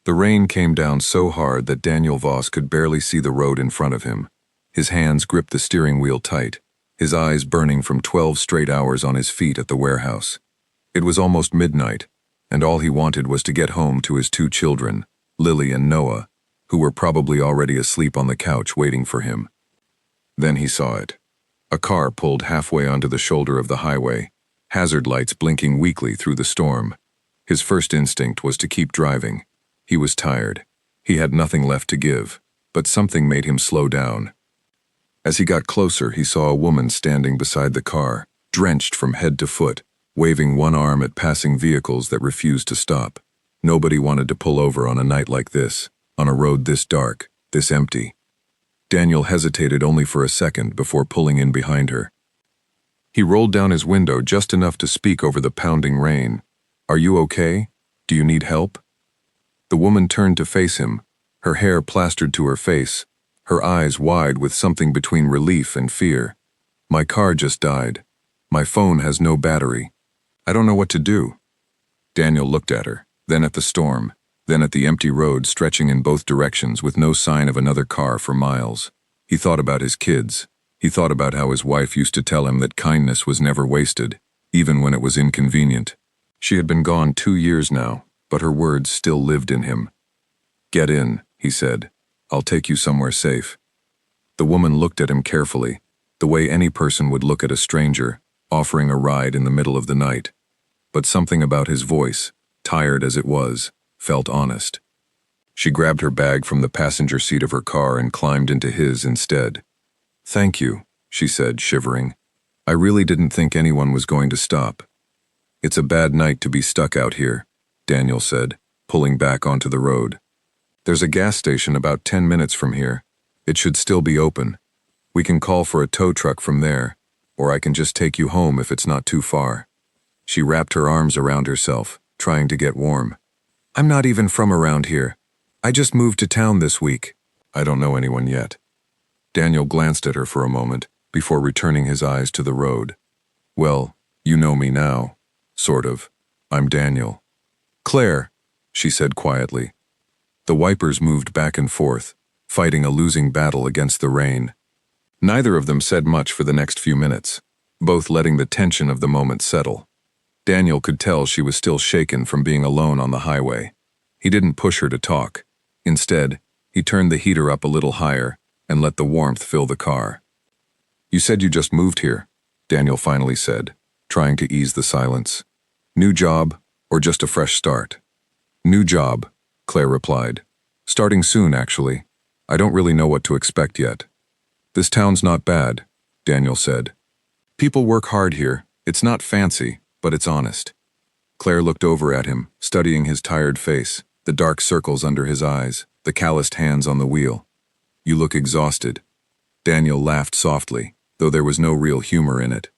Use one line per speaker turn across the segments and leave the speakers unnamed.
The rain came down so hard that Daniel Voss could barely see the road in front of him. His hands gripped the steering wheel tight, his eyes burning from 12 straight hours on his feet at the warehouse. It was almost midnight, and all he wanted was to get home to his 2 children, Lily and Noah, who were probably already asleep on the couch waiting for him. Then he saw it. A car pulled halfway onto the shoulder of the highway, hazard lights blinking weakly through the storm. His first instinct was to keep driving. He was tired. He had nothing left to give, but something made him slow down. As he got closer, he saw a woman standing beside the car, drenched from head to foot, waving one arm at passing vehicles that refused to stop. Nobody wanted to pull over on a night like this, on a road this dark, this empty. Daniel hesitated only for a second before pulling in behind her. He rolled down his window just enough to speak over the pounding rain. "Are you okay? Do you need help?" The woman turned to face him, her hair plastered to her face, her eyes wide with something between relief and fear. "My car just died. My phone has no battery. I don't know what to do." Daniel looked at her, then at the storm, then at the empty road stretching in both directions with no sign of another car for miles. He thought about his kids. He thought about how his wife used to tell him that kindness was never wasted, even when it was inconvenient. She had been gone 2 years now, but her words still lived in him. "Get in," he said. "I'll take you somewhere safe." The woman looked at him carefully, the way any person would look at a stranger, offering a ride in the middle of the night. But something about his voice, tired as it was, felt honest. She grabbed her bag from the passenger seat of her car and climbed into his instead. "Thank you," she said, shivering. "I really didn't think anyone was going to stop." "It's a bad night to be stuck out here," Daniel said, pulling back onto the road. "There's a gas station about 10 minutes from here. It should still be open. We can call for a tow truck from there, or I can just take you home if it's not too far." She wrapped her arms around herself, trying to get warm. "I'm not even from around here. I just moved to town this week. I don't know anyone yet." Daniel glanced at her for a moment, before returning his eyes to the road. "Well, you know me now. Sort of. I'm Daniel." "Claire," she said quietly. The wipers moved back and forth, fighting a losing battle against the rain. Neither of them said much for the next few minutes, both letting the tension of the moment settle. Daniel could tell she was still shaken from being alone on the highway. He didn't push her to talk. Instead, he turned the heater up a little higher and let the warmth fill the car. "You said you just moved here," Daniel finally said, trying to ease the silence. "New job, or just a fresh start?" "New job," Claire replied. "Starting soon, actually. I don't really know what to expect yet." "This town's not bad," Daniel said. "People work hard here. It's not fancy, but it's honest." Claire looked over at him, studying his tired face, the dark circles under his eyes, the calloused hands on the wheel. "You look exhausted." Daniel laughed softly, though there was no real humor in it.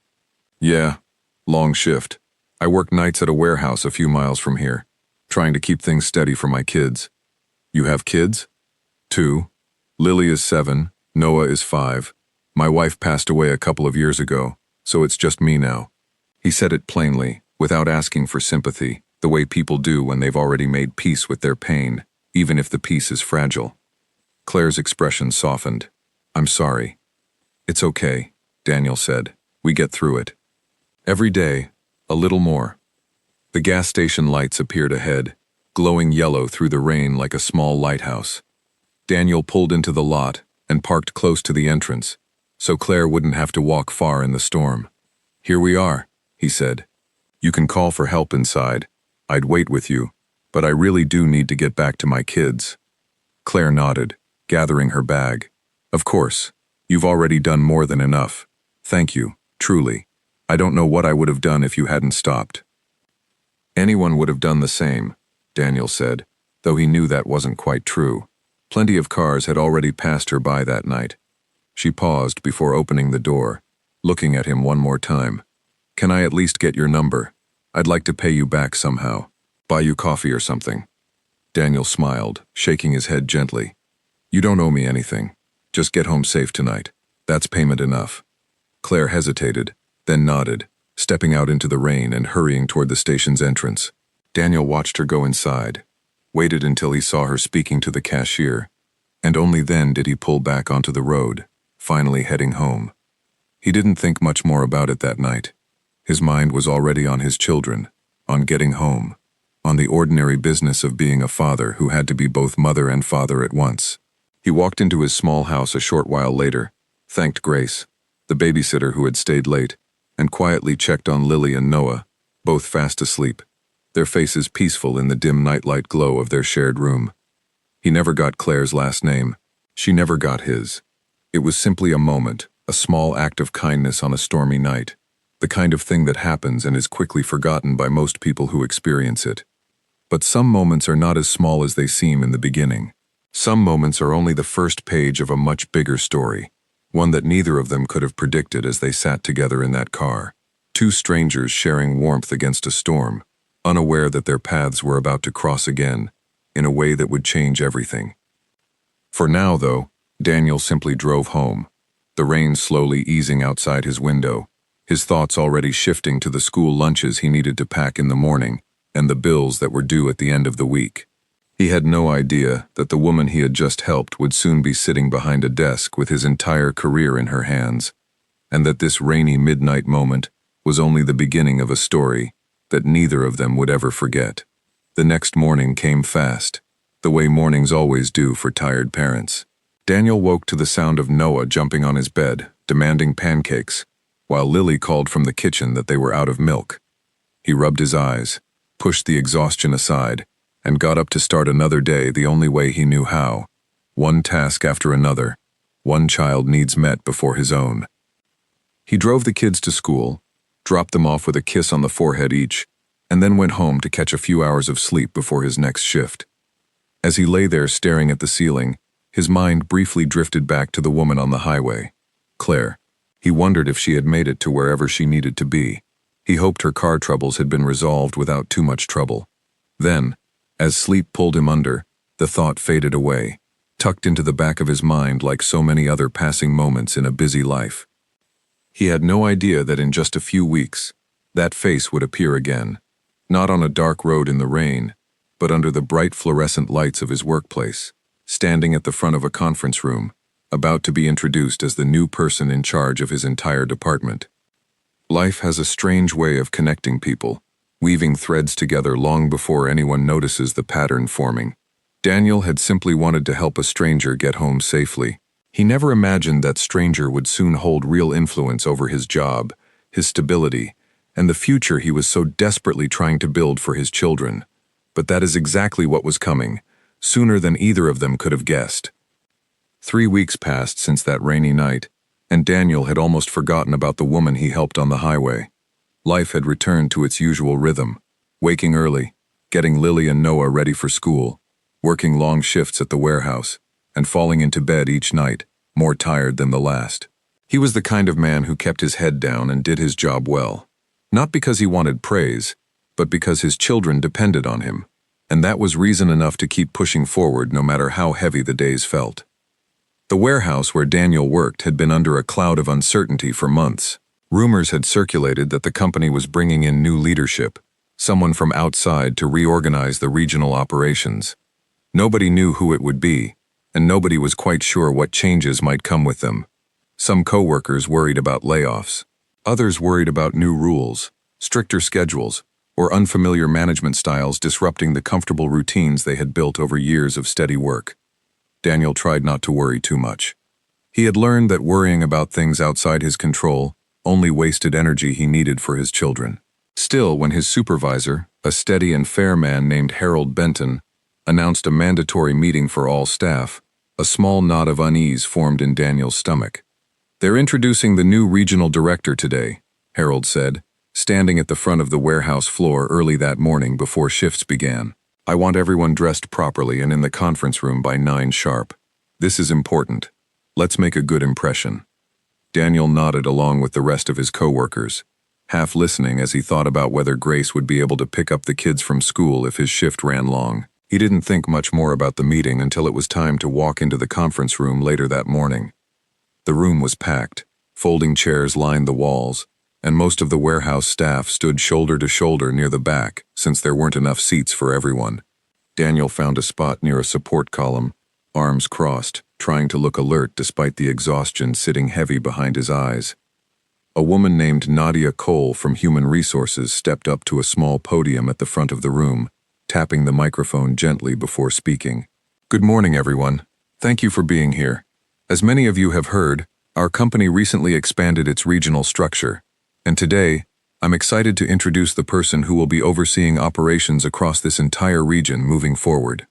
"Yeah, long shift. I work nights at a warehouse a few miles from here, trying to keep things steady for my kids." "You have kids?" "2. Lily is 7, Noah is 5. My wife passed away a couple of years ago, so it's just me now." He said it plainly, without asking for sympathy, the way people do when they've already made peace with their pain, even if the peace is fragile. Claire's expression softened. "I'm sorry." "It's okay," Daniel said. "We get through it." Every day, a little more. The gas station lights appeared ahead, glowing yellow through the rain like a small lighthouse. Daniel pulled into the lot and parked close to the entrance, so Claire wouldn't have to walk far in the storm. "Here we are," he said. "You can call for help inside. I'd wait with you, but I really do need to get back to my kids." Claire nodded, gathering her bag. "Of course. You've already done more than enough. Thank you, truly. I don't know what I would have done if you hadn't stopped." "Anyone would have done the same," Daniel said, though he knew that wasn't quite true. Plenty of cars had already passed her by that night. She paused before opening the door, looking at him one more time. "Can I at least get your number? I'd like to pay you back somehow. Buy you coffee or something." Daniel smiled, shaking his head gently. "You don't owe me anything. Just get home safe tonight. That's payment enough." Claire hesitated, then nodded, stepping out into the rain and hurrying toward the station's entrance. Daniel watched her go inside. waited until he saw her speaking to the cashier, and only then did he pull back onto the road, finally heading home. He didn't think much more about it that night. His mind was already on his children, on getting home, on the ordinary business of being a father who had to be both mother and father at once. He walked into his small house a short while later, thanked Grace, the babysitter who had stayed late, and quietly checked on Lily and Noah, both fast asleep, their faces peaceful in the dim nightlight glow of their shared room. He never got Claire's last name. She never got his. It was simply a moment, a small act of kindness on a stormy night, the kind of thing that happens and is quickly forgotten by most people who experience it. But some moments are not as small as they seem in the beginning. Some moments are only the first page of a much bigger story, one that neither of them could have predicted as they sat together in that car, two strangers sharing warmth against a storm, unaware that their paths were about to cross again, in a way that would change everything. For now, though, Daniel simply drove home, the rain slowly easing outside his window, his thoughts already shifting to the school lunches he needed to pack in the morning and the bills that were due at the end of the week. He had no idea that the woman he had just helped would soon be sitting behind a desk with his entire career in her hands, and that this rainy midnight moment was only the beginning of a story that neither of them would ever forget. The next morning came fast, the way mornings always do for tired parents. Daniel woke to the sound of Noah jumping on his bed, demanding pancakes, while Lily called from the kitchen that they were out of milk. He rubbed his eyes, pushed the exhaustion aside, and got up to start another day the only way he knew how, one task after another, one child needs met before his own. He drove the kids to school, dropped them off with a kiss on the forehead each, and then went home to catch a few hours of sleep before his next shift. As he lay there staring at the ceiling, his mind briefly drifted back to the woman on the highway, Claire. He wondered if she had made it to wherever she needed to be. He hoped her car troubles had been resolved without too much trouble. Then, as sleep pulled him under, the thought faded away, tucked into the back of his mind like so many other passing moments in a busy life. He had no idea that in just a few weeks, that face would appear again, not on a dark road in the rain, but under the bright fluorescent lights of his workplace, standing at the front of a conference room, about to be introduced as the new person in charge of his entire department. Life has a strange way of connecting people, weaving threads together long before anyone notices the pattern forming. Daniel had simply wanted to help a stranger get home safely. He never imagined that stranger would soon hold real influence over his job, his stability, and the future he was so desperately trying to build for his children. But that is exactly what was coming, sooner than either of them could have guessed. 3 weeks passed since that rainy night, and Daniel had almost forgotten about the woman he helped on the highway. Life had returned to its usual rhythm, waking early, getting Lily and Noah ready for school, working long shifts at the warehouse, and falling into bed each night, more tired than the last. He was the kind of man who kept his head down and did his job well, not because he wanted praise, but because his children depended on him, and that was reason enough to keep pushing forward no matter how heavy the days felt. The warehouse where Daniel worked had been under a cloud of uncertainty for months. Rumors had circulated that the company was bringing in new leadership, someone from outside to reorganize the regional operations. Nobody knew who it would be, and nobody was quite sure what changes might come with them. Some co-workers worried about layoffs. Others worried about new rules, stricter schedules, or unfamiliar management styles disrupting the comfortable routines they had built over years of steady work. Daniel tried not to worry too much. He had learned that worrying about things outside his control only wasted energy he needed for his children. Still, when his supervisor, a steady and fair man named Harold Benton, announced a mandatory meeting for all staff, a small knot of unease formed in Daniel's stomach. "They're introducing the new regional director today," Harold said, standing at the front of the warehouse floor early that morning before shifts began. "I want everyone dressed properly and in the conference room by 9 sharp. This is important. Let's make a good impression." Daniel nodded along with the rest of his co-workers, half listening as he thought about whether Grace would be able to pick up the kids from school if his shift ran long. He didn't think much more about the meeting until it was time to walk into the conference room later that morning. The room was packed, folding chairs lined the walls, and most of the warehouse staff stood shoulder to shoulder near the back since there weren't enough seats for everyone. Daniel found a spot near a support column, arms crossed, trying to look alert despite the exhaustion sitting heavy behind his eyes. A woman named Nadia Cole from Human Resources stepped up to a small podium at the front of the room, tapping the microphone gently before speaking. "Good morning, everyone. Thank you for being here. As many of you have heard, our company recently expanded its regional structure, and today, I'm excited to introduce the person who will be overseeing operations across this entire region moving forward."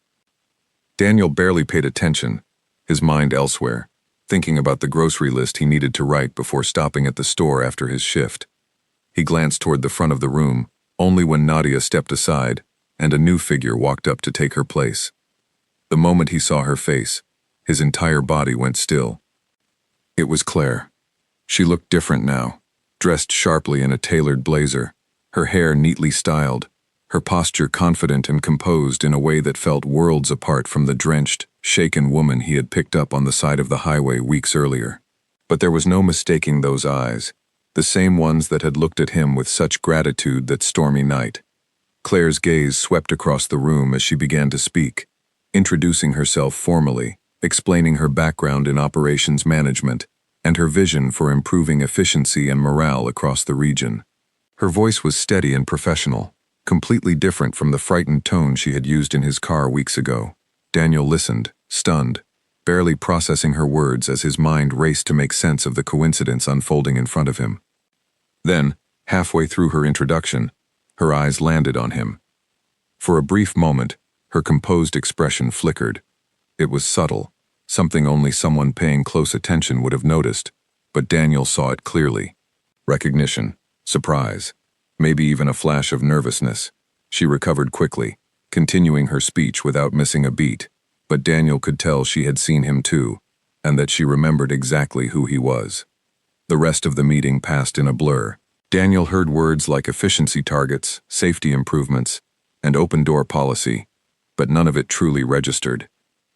Daniel barely paid attention, his mind elsewhere, thinking about the grocery list he needed to write before stopping at the store after his shift. He glanced toward the front of the room, only when Nadia stepped aside, and a new figure walked up to take her place. The moment he saw her face, his entire body went still. It was Claire. She looked different now, dressed sharply in a tailored blazer, her hair neatly styled, her posture confident and composed in a way that felt worlds apart from the drenched, shaken woman he had picked up on the side of the highway weeks earlier. But there was no mistaking those eyes, the same ones that had looked at him with such gratitude that stormy night. Claire's gaze swept across the room as she began to speak, introducing herself formally, explaining her background in operations management, and her vision for improving efficiency and morale across the region. Her voice was steady and professional, completely different from the frightened tone she had used in his car weeks ago. Daniel listened, stunned, barely processing her words as his mind raced to make sense of the coincidence unfolding in front of him. Then, halfway through her introduction, her eyes landed on him. For a brief moment, her composed expression flickered. It was subtle, something only someone paying close attention would have noticed, but Daniel saw it clearly. Recognition, surprise, maybe even a flash of nervousness. She recovered quickly, continuing her speech without missing a beat, but Daniel could tell she had seen him too, and that she remembered exactly who he was. The rest of the meeting passed in a blur. Daniel heard words like efficiency targets, safety improvements, and open-door policy, but none of it truly registered.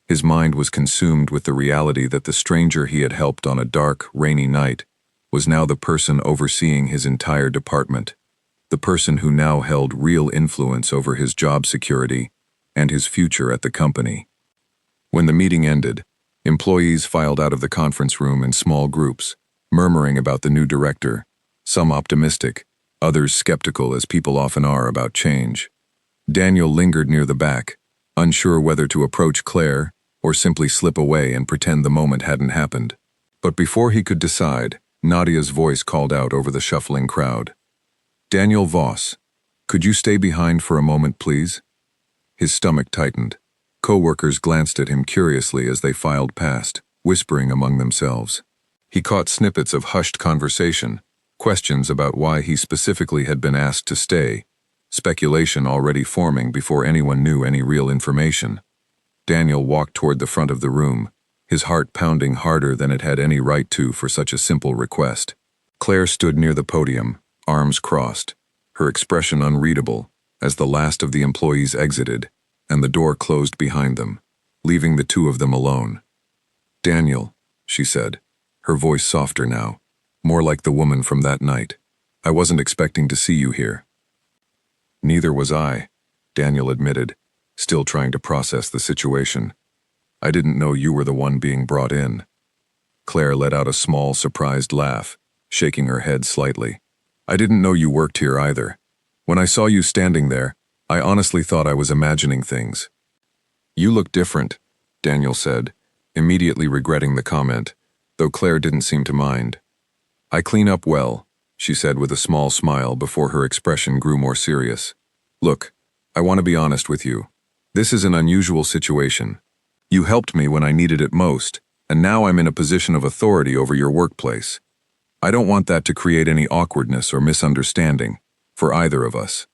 His mind was consumed with the reality that the stranger he had helped on a dark, rainy night was now the person overseeing his entire department, the person who now held real influence over his job security and his future at the company. When the meeting ended, employees filed out of the conference room in small groups, murmuring about the new director, some optimistic, others skeptical as people often are about change. Daniel lingered near the back, unsure whether to approach Claire or simply slip away and pretend the moment hadn't happened. But before he could decide, Nadia's voice called out over the shuffling crowd. "Daniel Voss, could you stay behind for a moment, please?" His stomach tightened. Co-workers glanced at him curiously as they filed past, whispering among themselves. He caught snippets of hushed conversation, questions about why he specifically had been asked to stay, speculation already forming before anyone knew any real information. Daniel walked toward the front of the room, his heart pounding harder than it had any right to for such a simple request. Claire stood near the podium, arms crossed, her expression unreadable, as the last of the employees exited, and the door closed behind them, leaving the two of them alone. "Daniel," she said, her voice softer now, more like the woman from that night. "I wasn't expecting to see you here." "Neither was I," Daniel admitted, still trying to process the situation. "I didn't know you were the one being brought in." Claire let out a small, surprised laugh, shaking her head slightly. "I didn't know you worked here either. When I saw you standing there, I honestly thought I was imagining things." "You look different," Daniel said, immediately regretting the comment, though Claire didn't seem to mind. "I clean up well," she said with a small smile before her expression grew more serious. "Look, I want to be honest with you. This is an unusual situation. You helped me when I needed it most, and now I'm in a position of authority over your workplace. I don't want that to create any awkwardness or misunderstanding, for either of us."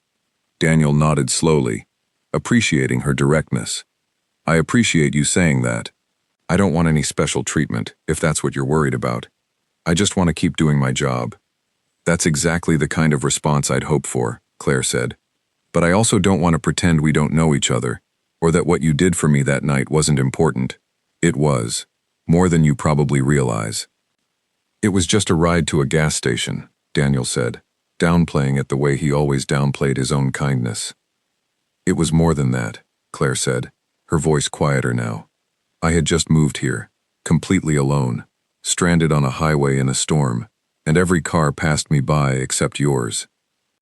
Daniel nodded slowly, appreciating her directness. "I appreciate you saying that. I don't want any special treatment, if that's what you're worried about. I just want to keep doing my job." "That's exactly the kind of response I'd hope for," Claire said. "But I also don't want to pretend we don't know each other, or that what you did for me that night wasn't important. It was. More than you probably realize." "It was just a ride to a gas station," Daniel said, downplaying it the way he always downplayed his own kindness. "It was more than that. Claire said, her voice quieter now. I had just moved here, completely alone, stranded on a highway in a storm, and every car passed me by except yours.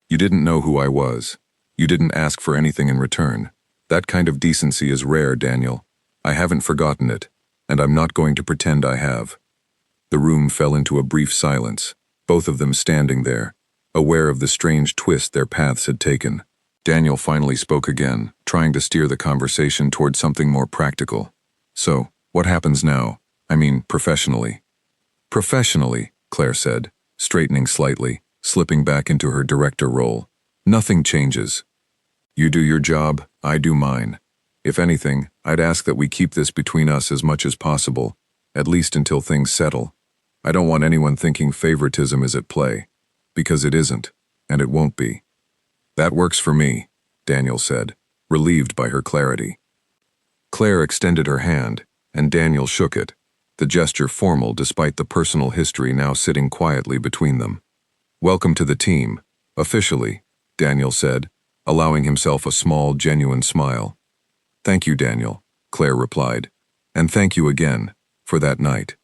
You didn't know who I was. You didn't ask for anything in return. That kind of decency is rare, Daniel. I haven't forgotten it, and I'm not going to pretend I have. The room fell into a brief silence, both of them standing there, aware of the strange twist their paths had taken. Daniel finally spoke again, trying to steer the conversation toward something more practical. So, what happens now? I mean, professionally. Professionally, Claire said, straightening slightly, slipping back into her director role. Nothing changes. You do your job, I do mine. If anything, I'd ask that we keep this between us as much as possible, at least until things settle. I don't want anyone thinking favoritism is at play, because it isn't, and it won't be. That works for me, Daniel said, relieved by her clarity. Claire extended her hand, and Daniel shook it, the gesture formal despite the personal history now sitting quietly between them. Welcome to the team, officially, Daniel said, allowing himself a small, genuine smile. Thank you, Daniel, Claire replied, and thank you again, for that night.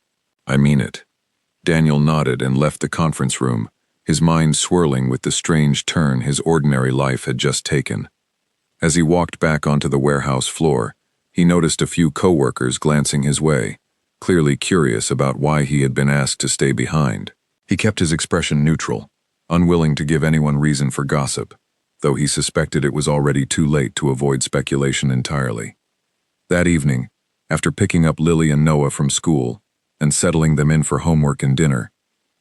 I mean it. Daniel nodded and left the conference room, his mind swirling with the strange turn his ordinary life had just taken. As he walked back onto the warehouse floor, he noticed a few co-workers glancing his way, clearly curious about why he had been asked to stay behind. He kept his expression neutral, unwilling to give anyone reason for gossip, though he suspected it was already too late to avoid speculation entirely. That evening, after picking up Lily and Noah from school and settling them in for homework and dinner,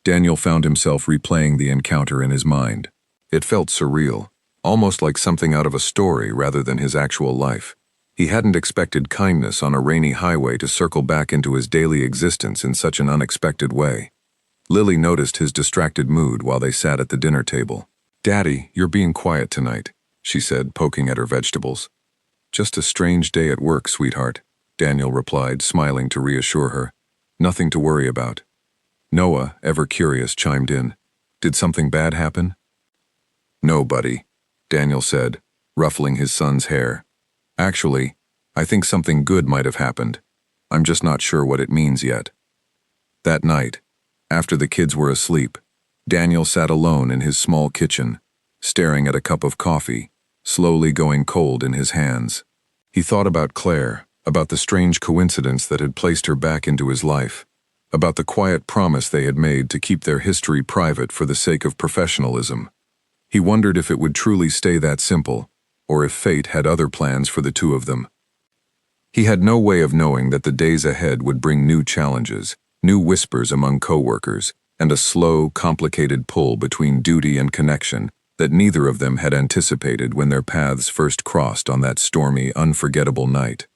Daniel found himself replaying the encounter in his mind. It felt surreal, almost like something out of a story rather than his actual life. He hadn't expected kindness on a rainy highway to circle back into his daily existence in such an unexpected way. Lily noticed his distracted mood while they sat at the dinner table. Daddy, you're being quiet tonight, she said, poking at her vegetables. Just a strange day at work, sweetheart, Daniel replied, smiling to reassure her. Nothing to worry about. Noah, ever curious, chimed in. Did something bad happen? No, buddy, Daniel said, ruffling his son's hair. Actually, I think something good might have happened. I'm just not sure what it means yet. That night, after the kids were asleep, Daniel sat alone in his small kitchen, staring at a cup of coffee, slowly going cold in his hands. He thought about Claire, about the strange coincidence that had placed her back into his life, about the quiet promise they had made to keep their history private for the sake of professionalism. He wondered if it would truly stay that simple, or if fate had other plans for the two of them. He had no way of knowing that the days ahead would bring new challenges, new whispers among co-workers, and a slow, complicated pull between duty and connection that neither of them had anticipated when their paths first crossed on that stormy, unforgettable night.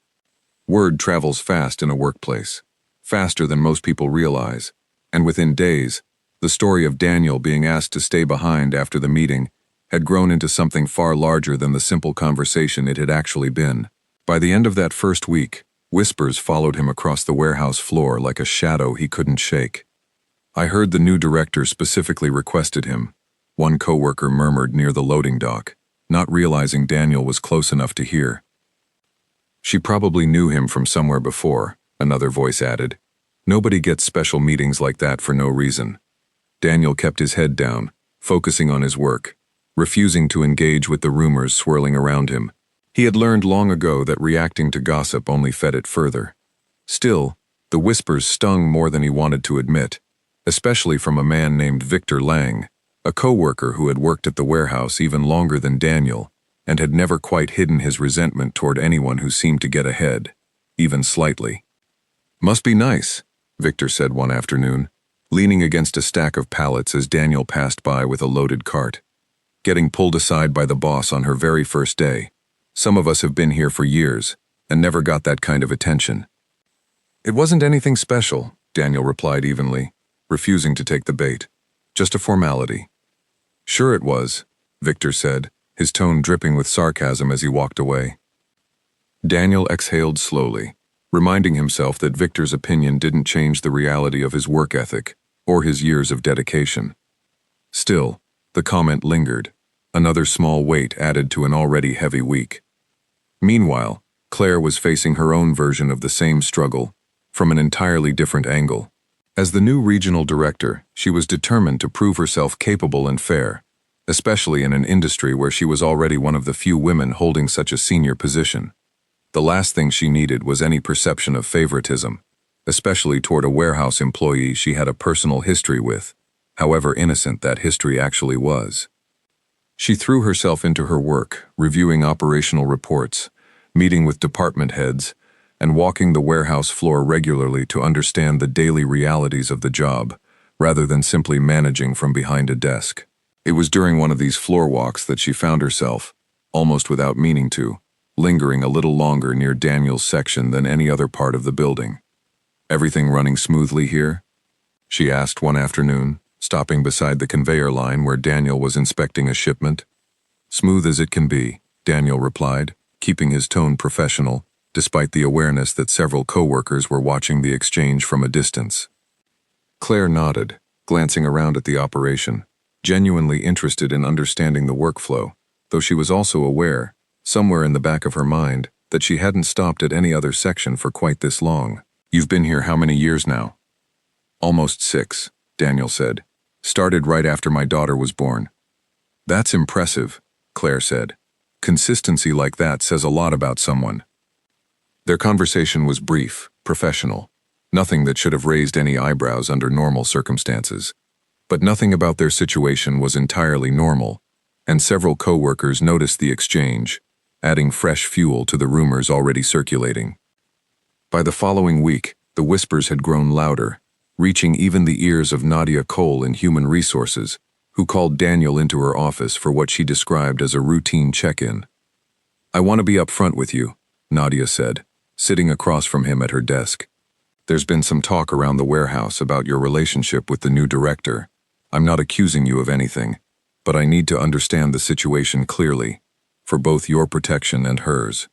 Word travels fast in a workplace, faster than most people realize, and within days, the story of Daniel being asked to stay behind after the meeting had grown into something far larger than the simple conversation it had actually been. By the end of that first week, whispers followed him across the warehouse floor like a shadow he couldn't shake. I heard the new director specifically requested him, one coworker murmured near the loading dock, not realizing Daniel was close enough to hear. She probably knew him from somewhere before, another voice added. Nobody gets special meetings like that for no reason. Daniel kept his head down, focusing on his work, refusing to engage with the rumors swirling around him. He had learned long ago that reacting to gossip only fed it further. Still, the whispers stung more than he wanted to admit, especially from a man named Victor Lang, a co-worker who had worked at the warehouse even longer than Daniel and had never quite hidden his resentment toward anyone who seemed to get ahead, even slightly. Must be nice, Victor said one afternoon, leaning against a stack of pallets as Daniel passed by with a loaded cart. Getting pulled aside by the boss on her very first day. Some of us have been here for years and never got that kind of attention. It wasn't anything special, Daniel replied evenly, refusing to take the bait. Just a formality. Sure it was, Victor said, his tone dripping with sarcasm as he walked away. Daniel exhaled slowly, reminding himself that Victor's opinion didn't change the reality of his work ethic or his years of dedication. Still, the comment lingered, another small weight added to an already heavy week. Meanwhile, Claire was facing her own version of the same struggle, from an entirely different angle. As the new regional director, she was determined to prove herself capable and fair, especially in an industry where she was already one of the few women holding such a senior position. The last thing she needed was any perception of favoritism, especially toward a warehouse employee she had a personal history with, however innocent that history actually was. She threw herself into her work, reviewing operational reports, meeting with department heads, and walking the warehouse floor regularly to understand the daily realities of the job, rather than simply managing from behind a desk. It was during one of these floor walks that she found herself, almost without meaning to, lingering a little longer near Daniel's section than any other part of the building. "Everything running smoothly here?" she asked one afternoon, stopping beside the conveyor line where Daniel was inspecting a shipment. "Smooth as it can be," Daniel replied, keeping his tone professional, despite the awareness that several co-workers were watching the exchange from a distance. Claire nodded, glancing around at the operation, genuinely interested in understanding the workflow, though she was also aware, somewhere in the back of her mind, that she hadn't stopped at any other section for quite this long. "You've been here how many years now?" "Almost 6, Daniel said. "Started right after my daughter was born." "That's impressive," Claire said. "Consistency like that says a lot about someone." Their conversation was brief, professional, nothing that should have raised any eyebrows under normal circumstances. But nothing about their situation was entirely normal, and several co-workers noticed the exchange, adding fresh fuel to the rumors already circulating. By the following week, the whispers had grown louder, reaching even the ears of Nadia Cole in Human Resources, who called Daniel into her office for what she described as a routine check-in. "I want to be upfront with you," Nadia said, sitting across from him at her desk. "There's been some talk around the warehouse about your relationship with the new director. I'm not accusing you of anything, but I need to understand the situation clearly, for both your protection and hers."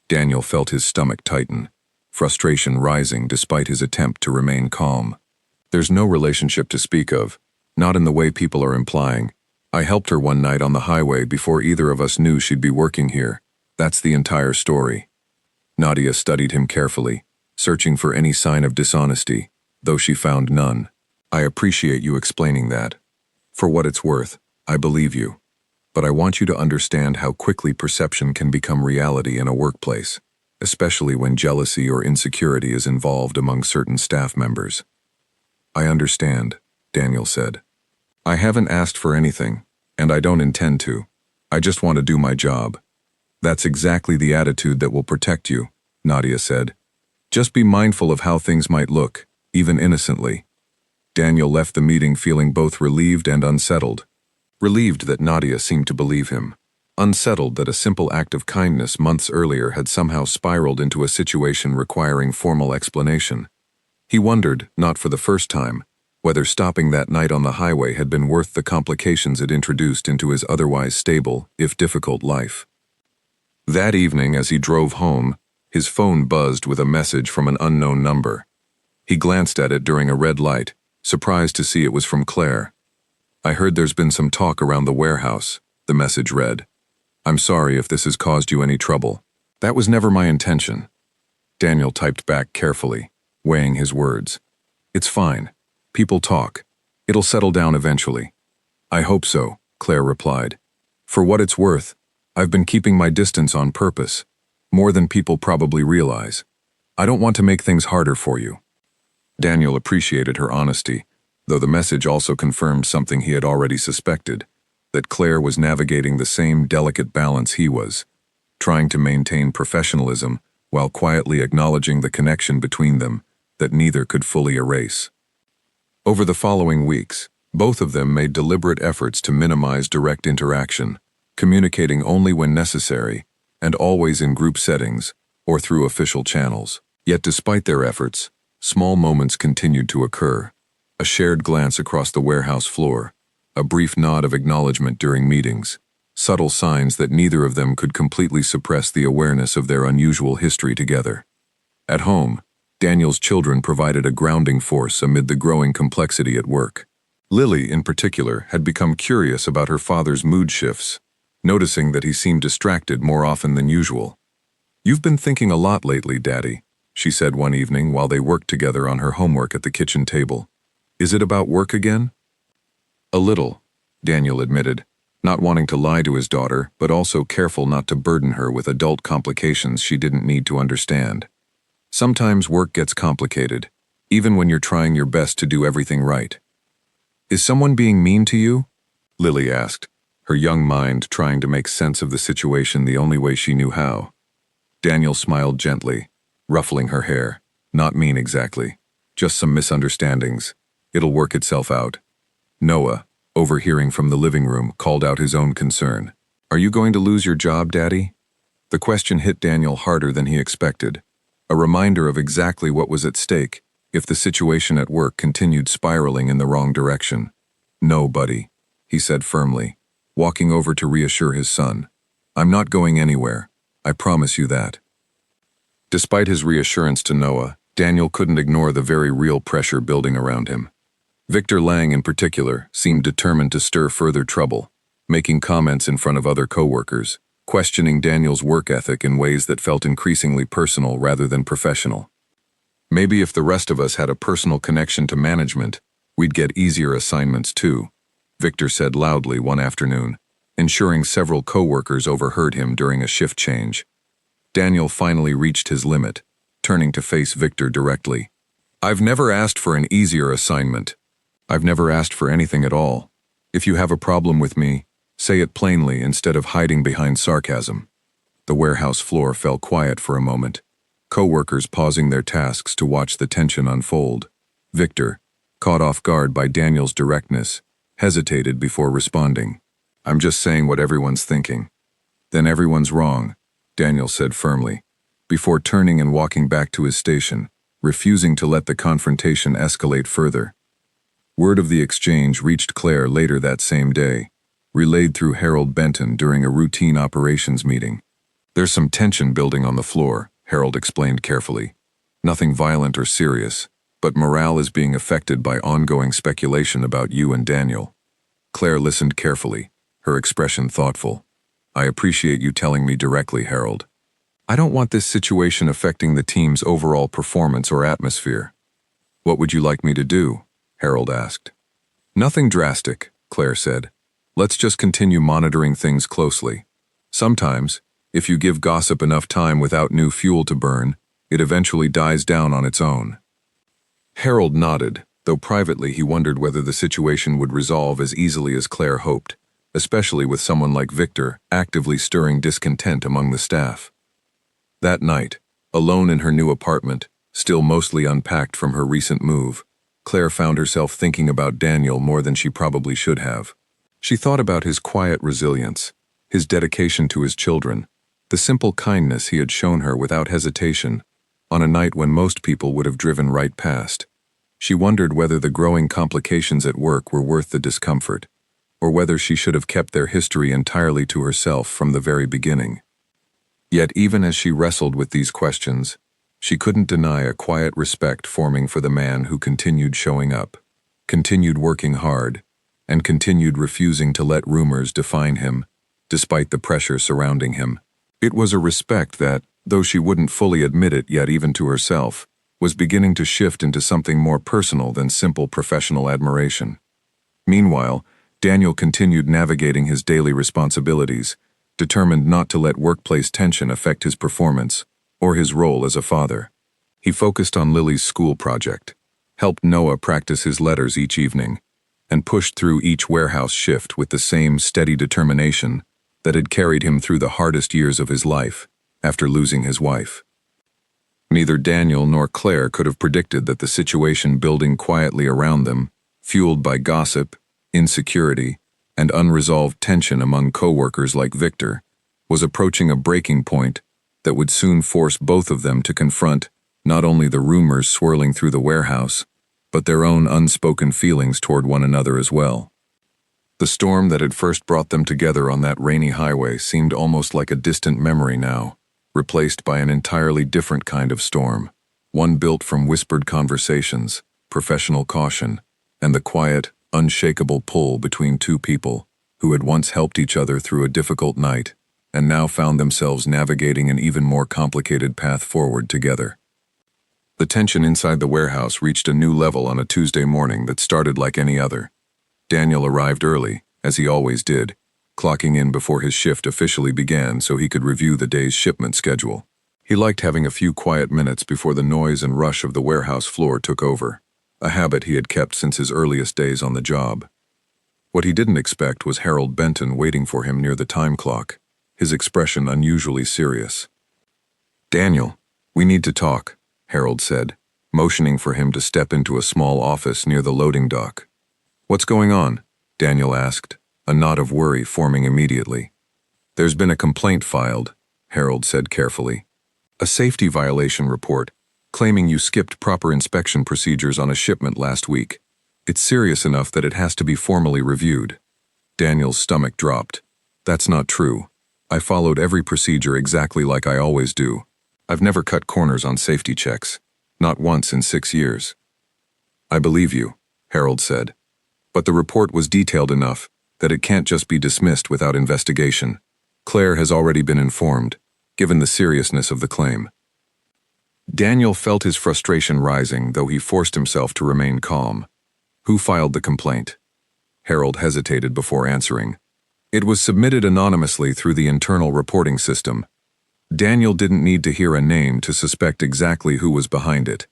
Daniel felt his stomach tighten, frustration rising despite his attempt to remain calm. "There's no relationship to speak of, not in the way people are implying. I helped her one night on the highway before either of us knew she'd be working here. That's the entire story." Nadia studied him carefully, searching for any sign of dishonesty, though she found none. "I appreciate you explaining that. For what it's worth, I believe you. But I want you to understand how quickly perception can become reality in a workplace, especially when jealousy or insecurity is involved among certain staff members." "I understand," Daniel said. "I haven't asked for anything, and I don't intend to. I just want to do my job." "That's exactly the attitude that will protect you," Nadia said. "Just be mindful of how things might look, even innocently." Daniel left the meeting feeling both relieved and unsettled. Relieved that Nadia seemed to believe him. Unsettled that a simple act of kindness months earlier had somehow spiraled into a situation requiring formal explanation. He wondered, not for the first time, whether stopping that night on the highway had been worth the complications it introduced into his otherwise stable, if difficult, life. That evening, as he drove home, his phone buzzed with a message from an unknown number. He glanced at it during a red light, surprised to see it was from Claire. "I heard there's been some talk around the warehouse," the message read. "I'm sorry if this has caused you any trouble. That was never my intention." Daniel typed back carefully, weighing his words. "It's fine. People talk. It'll settle down eventually." "I hope so," Claire replied. "For what it's worth, I've been keeping my distance on purpose, more than people probably realize. I don't want to make things harder for you." Daniel appreciated her honesty, though the message also confirmed something he had already suspected, that Claire was navigating the same delicate balance he was, trying to maintain professionalism while quietly acknowledging the connection between them that neither could fully erase. Over the following weeks, both of them made deliberate efforts to minimize direct interaction, communicating only when necessary, and always in group settings or through official channels. Yet despite their efforts, small moments continued to occur. A shared glance across the warehouse floor, a brief nod of acknowledgement during meetings, subtle signs that neither of them could completely suppress the awareness of their unusual history together. At home, Daniel's children provided a grounding force amid the growing complexity at work. Lily, in particular, had become curious about her father's mood shifts, noticing that he seemed distracted more often than usual. "You've been thinking a lot lately, Daddy," she said one evening while they worked together on her homework at the kitchen table. "Is it about work again?" "A little," Daniel admitted, not wanting to lie to his daughter, but also careful not to burden her with adult complications she didn't need to understand. "Sometimes work gets complicated, even when you're trying your best to do everything right." "Is someone being mean to you?" Lily asked, her young mind trying to make sense of the situation the only way she knew how. Daniel smiled gently, ruffling her hair. "Not mean exactly. Just some misunderstandings. It'll work itself out." Noah, overhearing from the living room, called out his own concern. "Are you going to lose your job, Daddy?" The question hit Daniel harder than he expected, a reminder of exactly what was at stake if the situation at work continued spiraling in the wrong direction. "No, buddy," he said firmly, walking over to reassure his son. "I'm not going anywhere. I promise you that." Despite his reassurance to Noah, Daniel couldn't ignore the very real pressure building around him. Victor Lang, in particular, seemed determined to stir further trouble, making comments in front of other coworkers, questioning Daniel's work ethic in ways that felt increasingly personal rather than professional. "Maybe if the rest of us had a personal connection to management, we'd get easier assignments too," Victor said loudly one afternoon, ensuring several coworkers overheard him during a shift change. Daniel finally reached his limit, turning to face Victor directly. "I've never asked for an easier assignment. I've never asked for anything at all. If you have a problem with me, say it plainly instead of hiding behind sarcasm." The warehouse floor fell quiet for a moment, coworkers pausing their tasks to watch the tension unfold. Victor, caught off guard by Daniel's directness, hesitated before responding. "I'm just saying what everyone's thinking." "Then everyone's wrong," Daniel said firmly, before turning and walking back to his station, refusing to let the confrontation escalate further. Word of the exchange reached Claire later that same day, relayed through Harold Benton during a routine operations meeting. "There's some tension building on the floor," Harold explained carefully. "Nothing violent or serious, but morale is being affected by ongoing speculation about you and Daniel." Claire listened carefully, her expression thoughtful. "I appreciate you telling me directly, Harold. I don't want this situation affecting the team's overall performance or atmosphere." "What would you like me to do?" Harold asked. "Nothing drastic," Claire said. "Let's just continue monitoring things closely. Sometimes, if you give gossip enough time without new fuel to burn, it eventually dies down on its own." Harold nodded, though privately he wondered whether the situation would resolve as easily as Claire hoped, especially with someone like Victor actively stirring discontent among the staff. That night, alone in her new apartment, still mostly unpacked from her recent move, Claire found herself thinking about Daniel more than she probably should have. She thought about his quiet resilience, his dedication to his children, the simple kindness he had shown her without hesitation, on a night when most people would have driven right past. She wondered whether the growing complications at work were worth the discomfort, or whether she should have kept their history entirely to herself from the very beginning. Yet even as she wrestled with these questions, she couldn't deny a quiet respect forming for the man who continued showing up, continued working hard, and continued refusing to let rumors define him, despite the pressure surrounding him. It was a respect that, though she wouldn't fully admit it yet even to herself, was beginning to shift into something more personal than simple professional admiration. Meanwhile, Daniel continued navigating his daily responsibilities, determined not to let workplace tension affect his performance or his role as a father. He focused on Lily's school project, helped Noah practice his letters each evening, and pushed through each warehouse shift with the same steady determination that had carried him through the hardest years of his life after losing his wife. Neither Daniel nor Claire could have predicted that the situation building quietly around them, fueled by gossip, insecurity, and unresolved tension among coworkers like Victor, was approaching a breaking point that would soon force both of them to confront not only the rumors swirling through the warehouse, but their own unspoken feelings toward one another as well. The storm that had first brought them together on that rainy highway seemed almost like a distant memory now, replaced by an entirely different kind of storm, one built from whispered conversations, professional caution, and the quiet, unshakable pull between two people who had once helped each other through a difficult night and now found themselves navigating an even more complicated path forward together. The tension inside the warehouse reached a new level on a Tuesday morning that started like any other. Daniel arrived early, as he always did, clocking in before his shift officially began so he could review the day's shipment schedule. He liked having a few quiet minutes before the noise and rush of the warehouse floor took over, a habit he had kept since his earliest days on the job. What he didn't expect was Harold Benton waiting for him near the time clock, his expression unusually serious. "Daniel, we need to talk," Harold said, motioning for him to step into a small office near the loading dock. "What's going on?" Daniel asked, a knot of worry forming immediately. "There's been a complaint filed," Harold said carefully. "A safety violation report, claiming you skipped proper inspection procedures on a shipment last week. It's serious enough that it has to be formally reviewed." Daniel's stomach dropped. "That's not true. I followed every procedure exactly like I always do. I've never cut corners on safety checks. Not once in 6 years." "I believe you," Harold said. "But the report was detailed enough that it can't just be dismissed without investigation. Claire has already been informed, given the seriousness of the claim." Daniel felt his frustration rising, though he forced himself to remain calm. "Who filed the complaint?" Harold hesitated before answering. "It was submitted anonymously through the internal reporting system." Daniel didn't need to hear a name to suspect exactly who was behind it.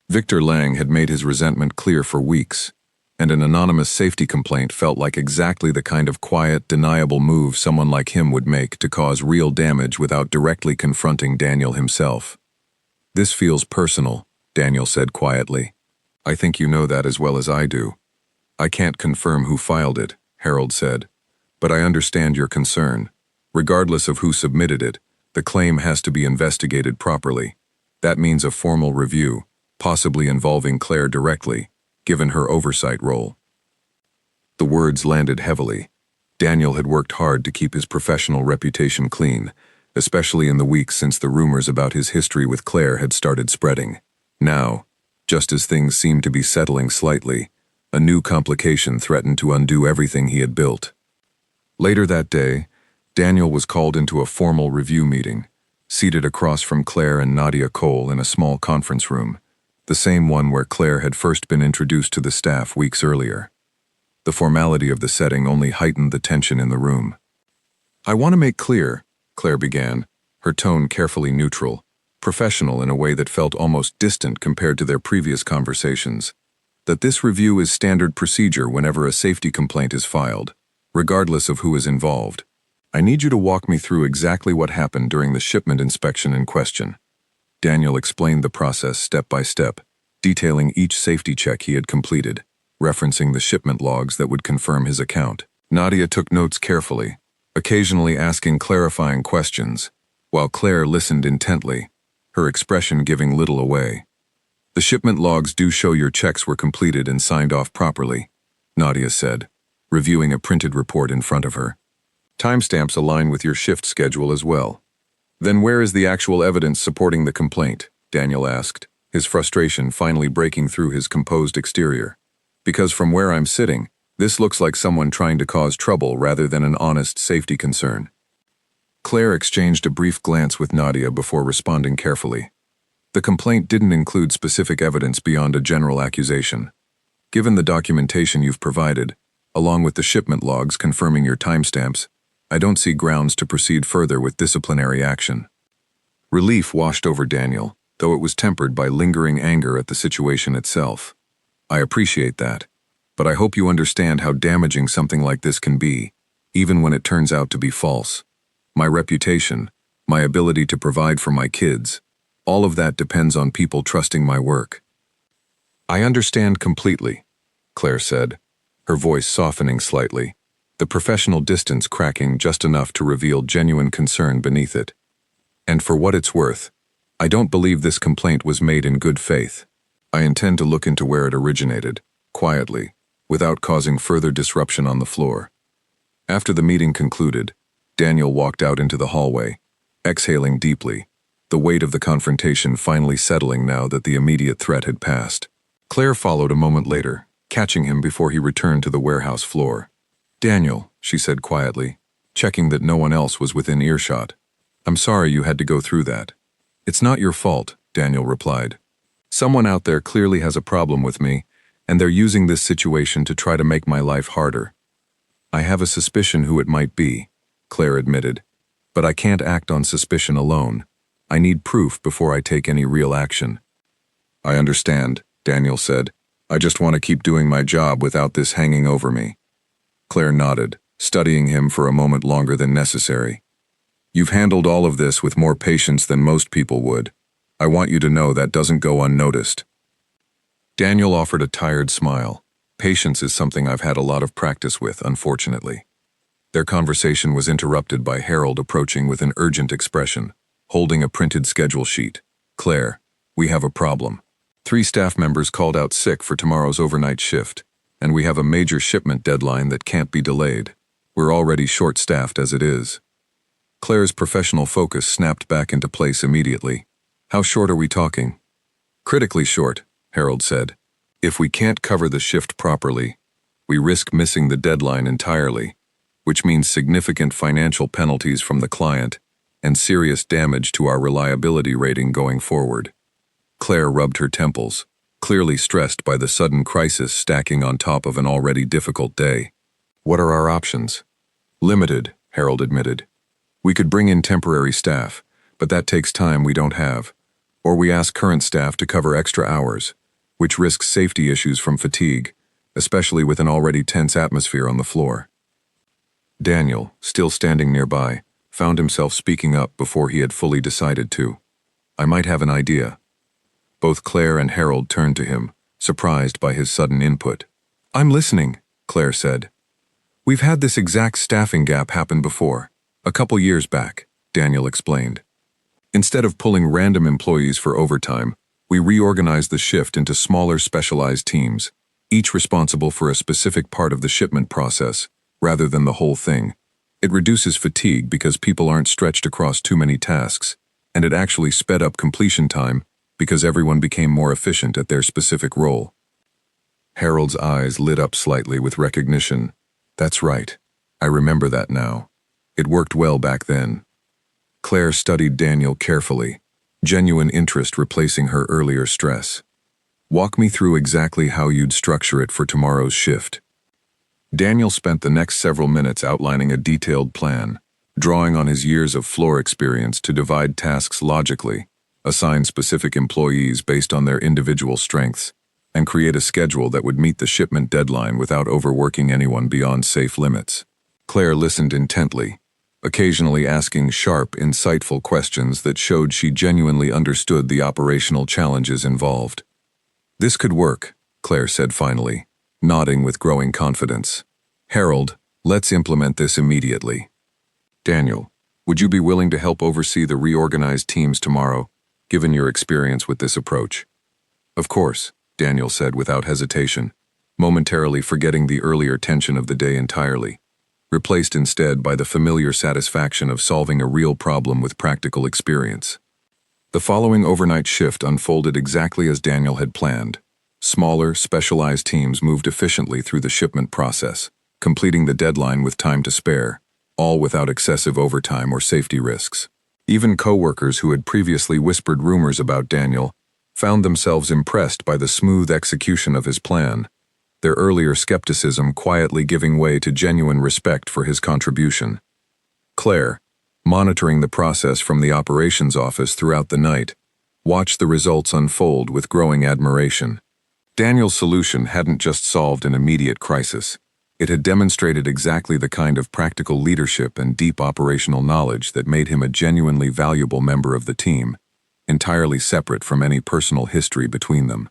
Victor Lang had made his resentment clear for weeks, and an anonymous safety complaint felt like exactly the kind of quiet, deniable move someone like him would make to cause real damage without directly confronting Daniel himself. "This feels personal," Daniel said quietly. "I think you know that as well as I do." "I can't confirm who filed it," Harold said, "but I understand your concern. Regardless of who submitted it, the claim has to be investigated properly. That means a formal review, possibly involving Claire directly, given her oversight role." The words landed heavily. Daniel had worked hard to keep his professional reputation clean, especially in the weeks since the rumors about his history with Claire had started spreading. Now, just as things seemed to be settling slightly, a new complication threatened to undo everything he had built. Later that day, Daniel was called into a formal review meeting, seated across from Claire and Nadia Cole in a small conference room, the same one where Claire had first been introduced to the staff weeks earlier. The formality of the setting only heightened the tension in the room. "I want to make clear," Claire began, her tone carefully neutral, professional in a way that felt almost distant compared to their previous conversations, "that this review is standard procedure whenever a safety complaint is filed, regardless of who is involved. I need you to walk me through exactly what happened during the shipment inspection in question." Daniel explained the process step by step, detailing each safety check he had completed, referencing the shipment logs that would confirm his account. Nadia took notes carefully, occasionally asking clarifying questions, while Claire listened intently, her expression giving little away. "The shipment logs do show your checks were completed and signed off properly," Nadia said, reviewing a printed report in front of her. "Timestamps align with your shift schedule as well." "Then where is the actual evidence supporting the complaint?" Daniel asked, his frustration finally breaking through his composed exterior. "Because from where I'm sitting, this looks like someone trying to cause trouble rather than an honest safety concern." Claire exchanged a brief glance with Nadia before responding carefully. "The complaint didn't include specific evidence beyond a general accusation. Given the documentation you've provided, along with the shipment logs confirming your timestamps, I don't see grounds to proceed further with disciplinary action." Relief washed over Daniel, though it was tempered by lingering anger at the situation itself. "I appreciate that, but I hope you understand how damaging something like this can be, even when it turns out to be false. My reputation, my ability to provide for my kids, all of that depends on people trusting my work." "I understand completely," Claire said, her voice softening slightly, the professional distance cracking just enough to reveal genuine concern beneath it. "And for what it's worth, I don't believe this complaint was made in good faith. I intend to look into where it originated, quietly, without causing further disruption on the floor." After the meeting concluded, Daniel walked out into the hallway, exhaling deeply, the weight of the confrontation finally settling now that the immediate threat had passed. Claire followed a moment later, catching him before he returned to the warehouse floor. "Daniel," she said quietly, checking that no one else was within earshot. "I'm sorry you had to go through that." "It's not your fault," Daniel replied. "Someone out there clearly has a problem with me, and they're using this situation to try to make my life harder." "I have a suspicion who it might be," Claire admitted. "But I can't act on suspicion alone. I need proof before I take any real action." "I understand," Daniel said. "I just want to keep doing my job without this hanging over me." Claire nodded, studying him for a moment longer than necessary. "You've handled all of this with more patience than most people would. I want you to know that doesn't go unnoticed." Daniel offered a tired smile. "Patience is something I've had a lot of practice with, unfortunately." Their conversation was interrupted by Harold approaching with an urgent expression, holding a printed schedule sheet. "Claire, we have a problem. 3 staff members called out sick for tomorrow's overnight shift, and we have a major shipment deadline that can't be delayed. We're already short-staffed as it is." Claire's professional focus snapped back into place immediately. "How short are we talking?" "Critically short," Harold said. "If we can't cover the shift properly, we risk missing the deadline entirely, which means significant financial penalties from the client and serious damage to our reliability rating going forward." Claire rubbed her temples, clearly stressed by the sudden crisis stacking on top of an already difficult day. "What are our options?" "Limited," Harold admitted. "We could bring in temporary staff, but that takes time we don't have. Or we ask current staff to cover extra hours, which risks safety issues from fatigue, especially with an already tense atmosphere on the floor." Daniel, still standing nearby, found himself speaking up before he had fully decided to. "I might have an idea." Both Claire and Harold turned to him, surprised by his sudden input. "I'm listening," Claire said. "We've had this exact staffing gap happen before, a couple years back," Daniel explained. "Instead of pulling random employees for overtime, we reorganized the shift into smaller specialized teams, each responsible for a specific part of the shipment process, rather than the whole thing. It reduces fatigue because people aren't stretched across too many tasks, and it actually sped up completion time because everyone became more efficient at their specific role." Harold's eyes lit up slightly with recognition. "That's right. I remember that now. It worked well back then." Claire studied Daniel carefully, genuine interest replacing her earlier stress. "Walk me through exactly how you'd structure it for tomorrow's shift." Daniel spent the next several minutes outlining a detailed plan, drawing on his years of floor experience to divide tasks logically, assign specific employees based on their individual strengths, and create a schedule that would meet the shipment deadline without overworking anyone beyond safe limits. Claire listened intently, occasionally asking sharp, insightful questions that showed she genuinely understood the operational challenges involved. "This could work," Claire said finally, nodding with growing confidence. "Harold, let's implement this immediately." "Daniel, would you be willing to help oversee the reorganized teams tomorrow, given your experience with this approach?" "Of course," Daniel said without hesitation, momentarily forgetting the earlier tension of the day entirely, replaced instead by the familiar satisfaction of solving a real problem with practical experience. The following overnight shift unfolded exactly as Daniel had planned. Smaller, specialized teams moved efficiently through the shipment process, completing the deadline with time to spare, all without excessive overtime or safety risks. Even co-workers who had previously whispered rumors about Daniel found themselves impressed by the smooth execution of his plan, their earlier skepticism quietly giving way to genuine respect for his contribution. Claire, monitoring the process from the operations office throughout the night, watched the results unfold with growing admiration. Daniel's solution hadn't just solved an immediate crisis. It had demonstrated exactly the kind of practical leadership and deep operational knowledge that made him a genuinely valuable member of the team, entirely separate from any personal history between them.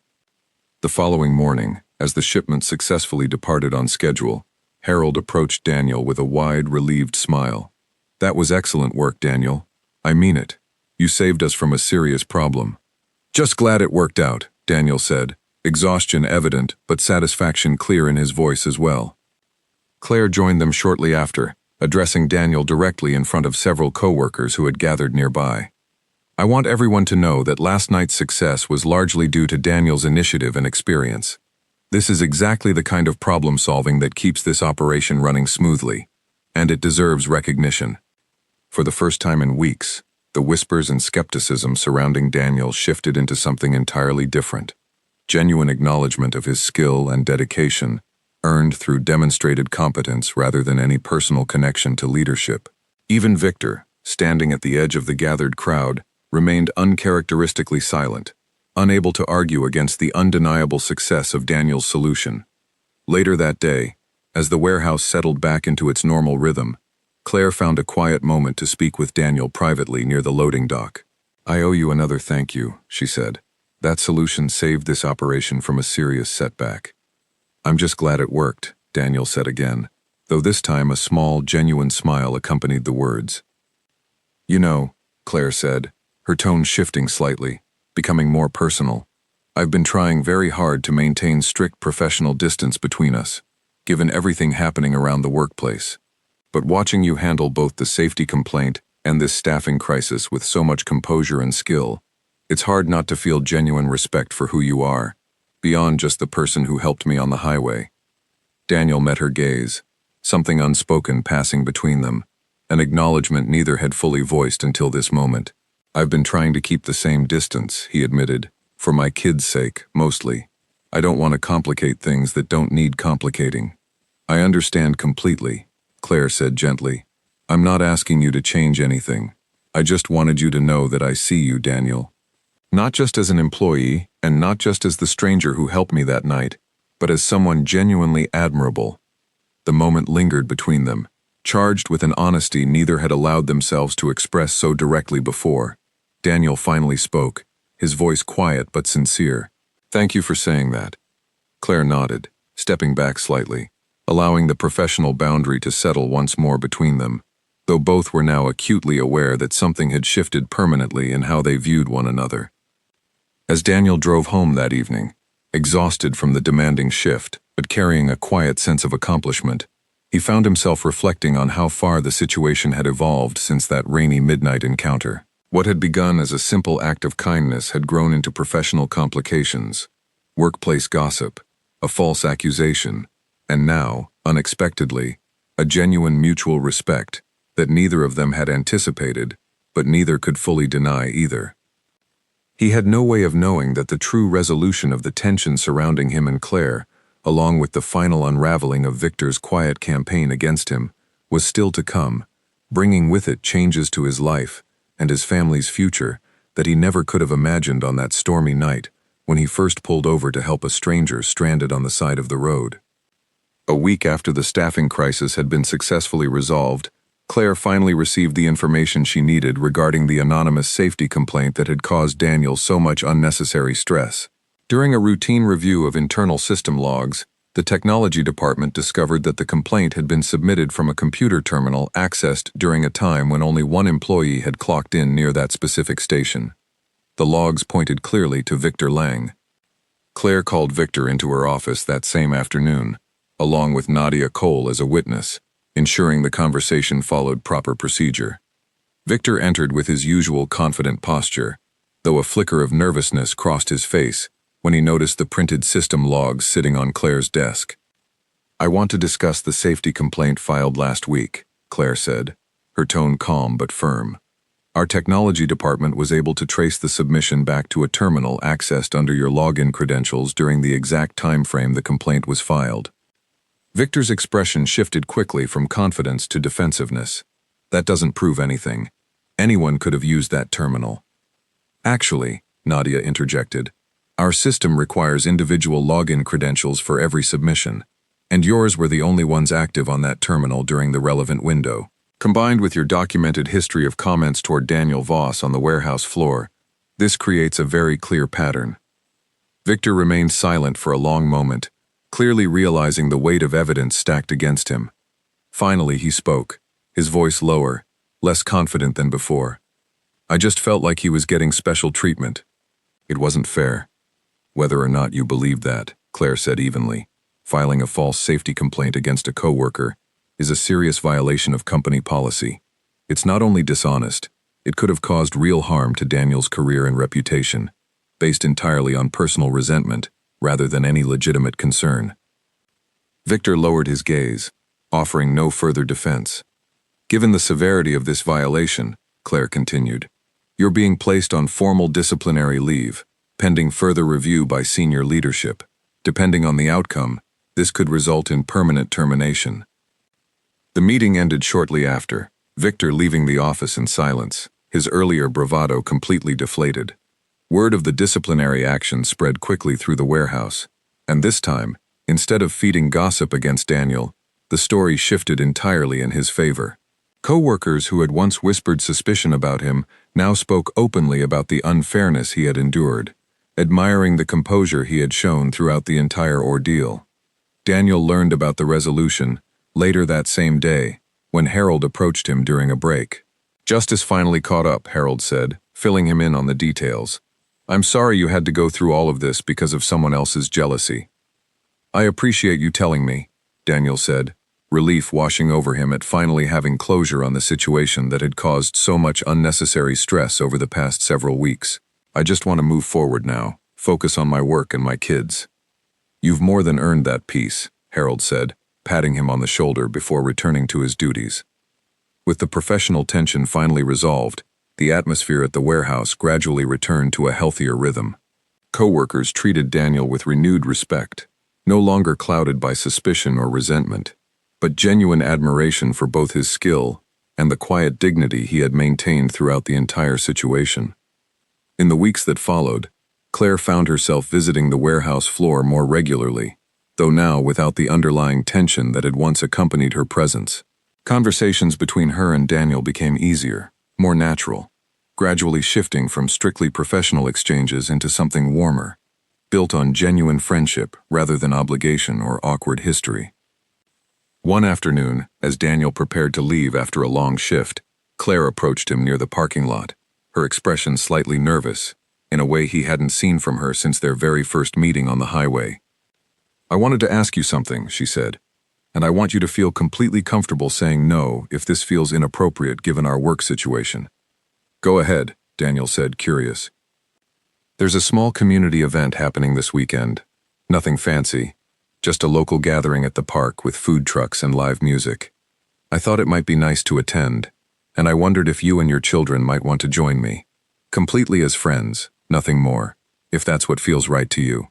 The following morning, as the shipment successfully departed on schedule, Harold approached Daniel with a wide, relieved smile. "That was excellent work, Daniel. I mean it. You saved us from a serious problem." "Just glad it worked out," Daniel said, exhaustion evident but satisfaction clear in his voice as well. Claire joined them shortly after, addressing Daniel directly in front of several co-workers who had gathered nearby. "I want everyone to know that last night's success was largely due to Daniel's initiative and experience. This is exactly the kind of problem-solving that keeps this operation running smoothly, and it deserves recognition. For the first time in weeks, the whispers and skepticism surrounding Daniel shifted into something entirely different. Genuine acknowledgement of his skill and dedication, earned through demonstrated competence rather than any personal connection to leadership. Even Victor, standing at the edge of the gathered crowd, remained uncharacteristically silent, unable to argue against the undeniable success of Daniel's solution. Later that day, as the warehouse settled back into its normal rhythm, Claire found a quiet moment to speak with Daniel privately near the loading dock. "I owe you another thank you," she said. "That solution saved this operation from a serious setback." "I'm just glad it worked," Daniel said again, though this time a small, genuine smile accompanied the words. "You know," Claire said, her tone shifting slightly, becoming more personal, "I've been trying very hard to maintain strict professional distance between us, given everything happening around the workplace. But watching you handle both the safety complaint and this staffing crisis with so much composure and skill, it's hard not to feel genuine respect for who you are, beyond just the person who helped me on the highway." Daniel met her gaze, something unspoken passing between them, an acknowledgement neither had fully voiced until this moment. "I've been trying to keep the same distance," he admitted, "for my kids' sake, mostly. I don't want to complicate things that don't need complicating." "I understand completely," Claire said gently. "I'm not asking you to change anything. I just wanted you to know that I see you, Daniel. Not just as an employee, and not just as the stranger who helped me that night, but as someone genuinely admirable." The moment lingered between them, charged with an honesty neither had allowed themselves to express so directly before. Daniel finally spoke, his voice quiet but sincere. "Thank you for saying that." Claire nodded, stepping back slightly, allowing the professional boundary to settle once more between them, though both were now acutely aware that something had shifted permanently in how they viewed one another. As Daniel drove home that evening, exhausted from the demanding shift, but carrying a quiet sense of accomplishment, he found himself reflecting on how far the situation had evolved since that rainy midnight encounter. What had begun as a simple act of kindness had grown into professional complications, workplace gossip, a false accusation, and now, unexpectedly, a genuine mutual respect that neither of them had anticipated, but neither could fully deny either. He had no way of knowing that the true resolution of the tension surrounding him and Claire, along with the final unraveling of Victor's quiet campaign against him, was still to come, bringing with it changes to his life and his family's future that he never could have imagined on that stormy night when he first pulled over to help a stranger stranded on the side of the road. A week after the staffing crisis had been successfully resolved, Claire finally received the information she needed regarding the anonymous safety complaint that had caused Daniel so much unnecessary stress. During a routine review of internal system logs, the technology department discovered that the complaint had been submitted from a computer terminal accessed during a time when only one employee had clocked in near that specific station. The logs pointed clearly to Victor Lang. Claire called Victor into her office that same afternoon, along with Nadia Cole as a witness, ensuring the conversation followed proper procedure. Victor entered with his usual confident posture, though a flicker of nervousness crossed his face when he noticed the printed system logs sitting on Claire's desk. "I want to discuss the safety complaint filed last week," Claire said, her tone calm but firm. "Our technology department was able to trace the submission back to a terminal accessed under your login credentials during the exact time frame the complaint was filed." Victor's expression shifted quickly from confidence to defensiveness. "That doesn't prove anything. Anyone could have used that terminal." "Actually," Nadia interjected, "our system requires individual login credentials for every submission, and yours were the only ones active on that terminal during the relevant window. Combined with your documented history of comments toward Daniel Voss on the warehouse floor, this creates a very clear pattern." Victor remained silent for a long moment, clearly realizing the weight of evidence stacked against him. Finally he spoke, his voice lower, less confident than before. "I just felt like he was getting special treatment. It wasn't fair." "Whether or not you believe that," Claire said evenly, "filing a false safety complaint against a coworker is a serious violation of company policy. It's not only dishonest, it could have caused real harm to Daniel's career and reputation, based entirely on personal resentment rather than any legitimate concern." Victor lowered his gaze, offering no further defense. Given the severity of this violation, Claire continued, you're being placed on formal disciplinary leave, pending further review by senior leadership. Depending on the outcome, this could result in permanent termination. The meeting ended shortly after, Victor leaving the office in silence, his earlier bravado completely deflated. Word of the disciplinary action spread quickly through the warehouse, and this time, instead of feeding gossip against Daniel, the story shifted entirely in his favor. Co-workers who had once whispered suspicion about him now spoke openly about the unfairness he had endured, admiring the composure he had shown throughout the entire ordeal. Daniel learned about the resolution later that same day, when Harold approached him during a break. Justice finally caught up, Harold said, filling him in on the details. I'm sorry you had to go through all of this because of someone else's jealousy. I appreciate you telling me, Daniel said, relief washing over him at finally having closure on the situation that had caused so much unnecessary stress over the past several weeks. I just want to move forward now, focus on my work and my kids. You've more than earned that peace, Harold said, patting him on the shoulder before returning to his duties. With the professional tension finally resolved, the atmosphere at the warehouse gradually returned to a healthier rhythm. Co-workers treated Daniel with renewed respect, no longer clouded by suspicion or resentment, but genuine admiration for both his skill and the quiet dignity he had maintained throughout the entire situation. In the weeks that followed, Claire found herself visiting the warehouse floor more regularly, though now without the underlying tension that had once accompanied her presence. Conversations between her and Daniel became easier, more natural, gradually shifting from strictly professional exchanges into something warmer, built on genuine friendship rather than obligation or awkward history. One afternoon, as Daniel prepared to leave after a long shift, Claire approached him near the parking lot, her expression slightly nervous, in a way he hadn't seen from her since their very first meeting on the highway. I wanted to ask you something, she said, and I want you to feel completely comfortable saying no if this feels inappropriate given our work situation. Go ahead, Daniel said, curious. There's a small community event happening this weekend. Nothing fancy, just a local gathering at the park with food trucks and live music. I thought it might be nice to attend, and I wondered if you and your children might want to join me. Completely as friends, nothing more, if that's what feels right to you.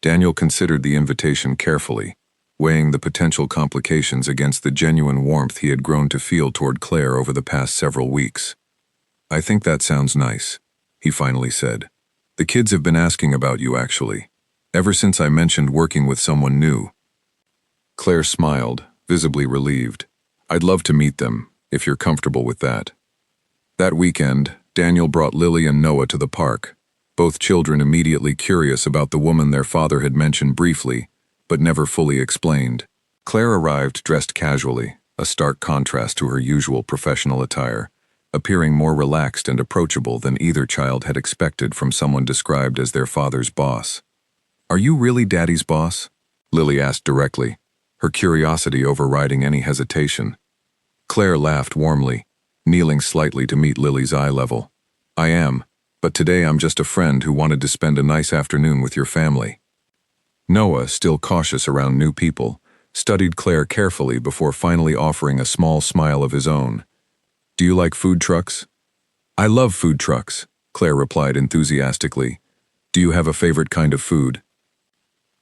Daniel considered the invitation carefully, weighing the potential complications against the genuine warmth he had grown to feel toward Claire over the past several weeks. I think that sounds nice, he finally said. The kids have been asking about you, actually, ever since I mentioned working with someone new. Claire smiled, visibly relieved. I'd love to meet them, if you're comfortable with that. That weekend, Daniel brought Lily and Noah to the park, both children immediately curious about the woman their father had mentioned briefly, but never fully explained. Claire arrived dressed casually, a stark contrast to her usual professional attire, appearing more relaxed and approachable than either child had expected from someone described as their father's boss. Are you really Daddy's boss? Lily asked directly, her curiosity overriding any hesitation. Claire laughed warmly, kneeling slightly to meet Lily's eye level. I am, but today I'm just a friend who wanted to spend a nice afternoon with your family. Noah, still cautious around new people, studied Claire carefully before finally offering a small smile of his own. Do you like food trucks? I love food trucks, Claire replied enthusiastically. Do you have a favorite kind of food?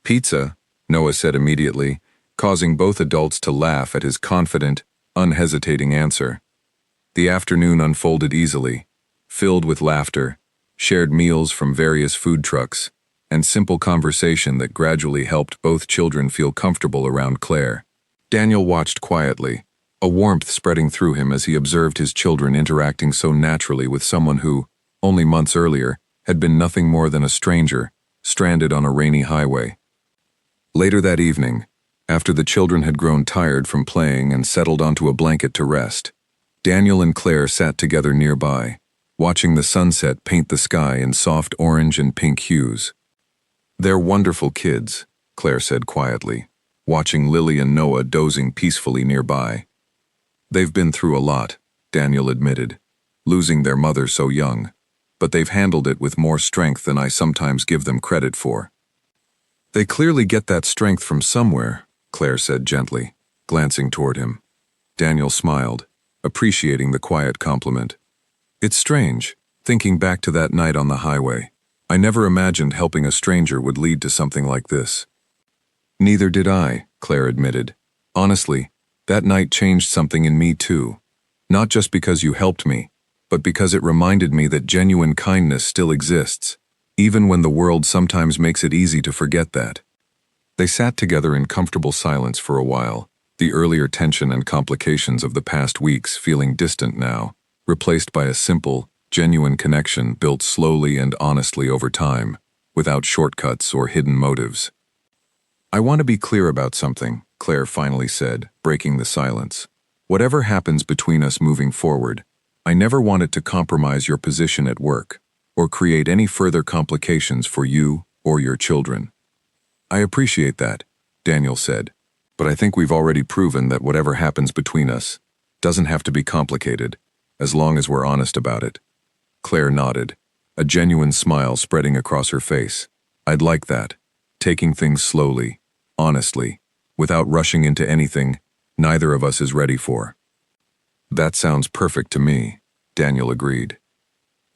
Pizza, Noah said immediately, causing both adults to laugh at his confident, unhesitating answer. The afternoon unfolded easily, filled with laughter, shared meals from various food trucks, and simple conversation that gradually helped both children feel comfortable around Claire. Daniel watched quietly, a warmth spreading through him as he observed his children interacting so naturally with someone who, only months earlier, had been nothing more than a stranger, stranded on a rainy highway. Later that evening, after the children had grown tired from playing and settled onto a blanket to rest, Daniel and Claire sat together nearby, watching the sunset paint the sky in soft orange and pink hues. They're wonderful kids, Claire said quietly, watching Lily and Noah dozing peacefully nearby. They've been through a lot, Daniel admitted, losing their mother so young, but they've handled it with more strength than I sometimes give them credit for. They clearly get that strength from somewhere, Claire said gently, glancing toward him. Daniel smiled, appreciating the quiet compliment. It's strange, thinking back to that night on the highway. I never imagined helping a stranger would lead to something like this. Neither did I, Claire admitted. Honestly, that night changed something in me too. Not just because you helped me, but because it reminded me that genuine kindness still exists, even when the world sometimes makes it easy to forget that. They sat together in comfortable silence for a while, the earlier tension and complications of the past weeks feeling distant now, replaced by a simple, genuine connection built slowly and honestly over time, without shortcuts or hidden motives. I want to be clear about something, Claire finally said, breaking the silence. Whatever happens between us moving forward, I never want it to compromise your position at work, or create any further complications for you or your children. I appreciate that, Daniel said, but I think we've already proven that whatever happens between us doesn't have to be complicated, as long as we're honest about it. Claire nodded, a genuine smile spreading across her face. I'd like that, taking things slowly, honestly, without rushing into anything neither of us is ready for. That sounds perfect to me, Daniel agreed.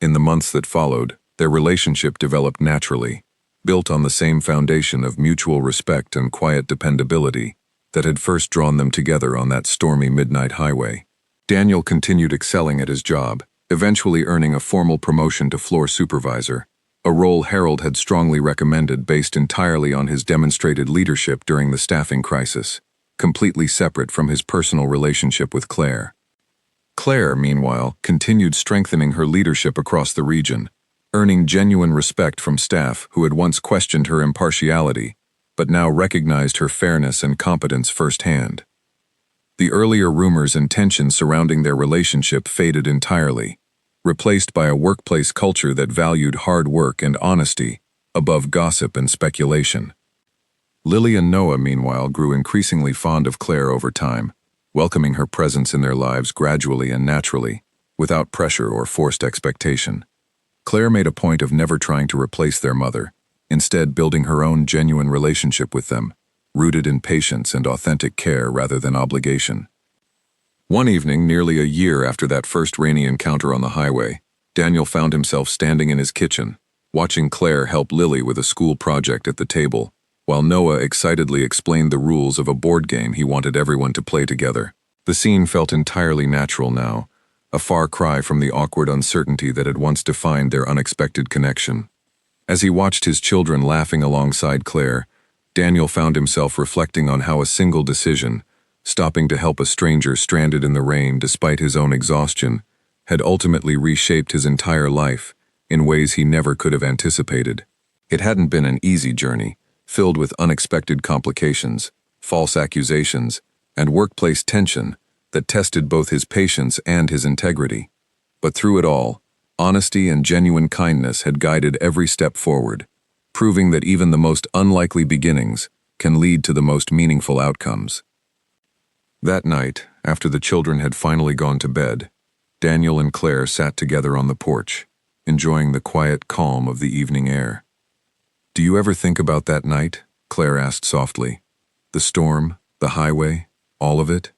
In the months that followed, their relationship developed naturally, built on the same foundation of mutual respect and quiet dependability that had first drawn them together on that stormy midnight highway. Daniel continued excelling at his job, eventually earning a formal promotion to floor supervisor, a role Harold had strongly recommended based entirely on his demonstrated leadership during the staffing crisis, completely separate from his personal relationship with Claire. Claire, meanwhile, continued strengthening her leadership across the region, earning genuine respect from staff who had once questioned her impartiality, but now recognized her fairness and competence firsthand. The earlier rumors and tensions surrounding their relationship faded entirely, replaced by a workplace culture that valued hard work and honesty above gossip and speculation. Lily and Noah, meanwhile, grew increasingly fond of Claire over time, welcoming her presence in their lives gradually and naturally, without pressure or forced expectation. Claire made a point of never trying to replace their mother, instead building her own genuine relationship with them, rooted in patience and authentic care rather than obligation. One evening, nearly a year after that first rainy encounter on the highway, Daniel found himself standing in his kitchen, watching Claire help Lily with a school project at the table, while Noah excitedly explained the rules of a board game he wanted everyone to play together. The scene felt entirely natural now, a far cry from the awkward uncertainty that had once defined their unexpected connection. As he watched his children laughing alongside Claire, Daniel found himself reflecting on how a single decision, stopping to help a stranger stranded in the rain despite his own exhaustion, had ultimately reshaped his entire life in ways he never could have anticipated. It hadn't been an easy journey, filled with unexpected complications, false accusations, and workplace tension that tested both his patience and his integrity. But through it all, honesty and genuine kindness had guided every step forward, proving that even the most unlikely beginnings can lead to the most meaningful outcomes. That night, after the children had finally gone to bed, Daniel and Claire sat together on the porch, enjoying the quiet calm of the evening air. "Do you ever think about that night?" Claire asked softly. "The storm, the highway, all of it?"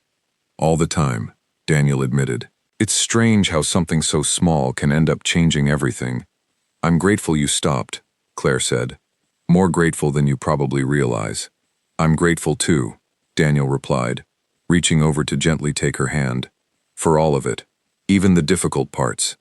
"All the time," Daniel admitted. "It's strange how something so small can end up changing everything." "I'm grateful you stopped," Claire said. "More grateful than you probably realize." "I'm grateful too," Daniel replied, reaching over to gently take her hand. "For all of it, even the difficult parts."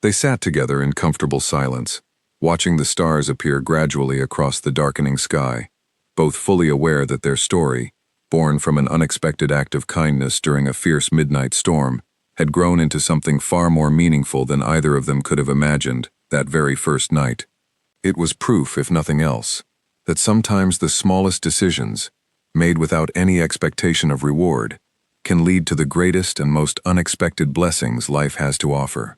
They sat together in comfortable silence, watching the stars appear gradually across the darkening sky, both fully aware that their story, born from an unexpected act of kindness during a fierce midnight storm, had grown into something far more meaningful than either of them could have imagined that very first night. It was proof, if nothing else, that sometimes the smallest decisions, made without any expectation of reward, can lead to the greatest and most unexpected blessings life has to offer.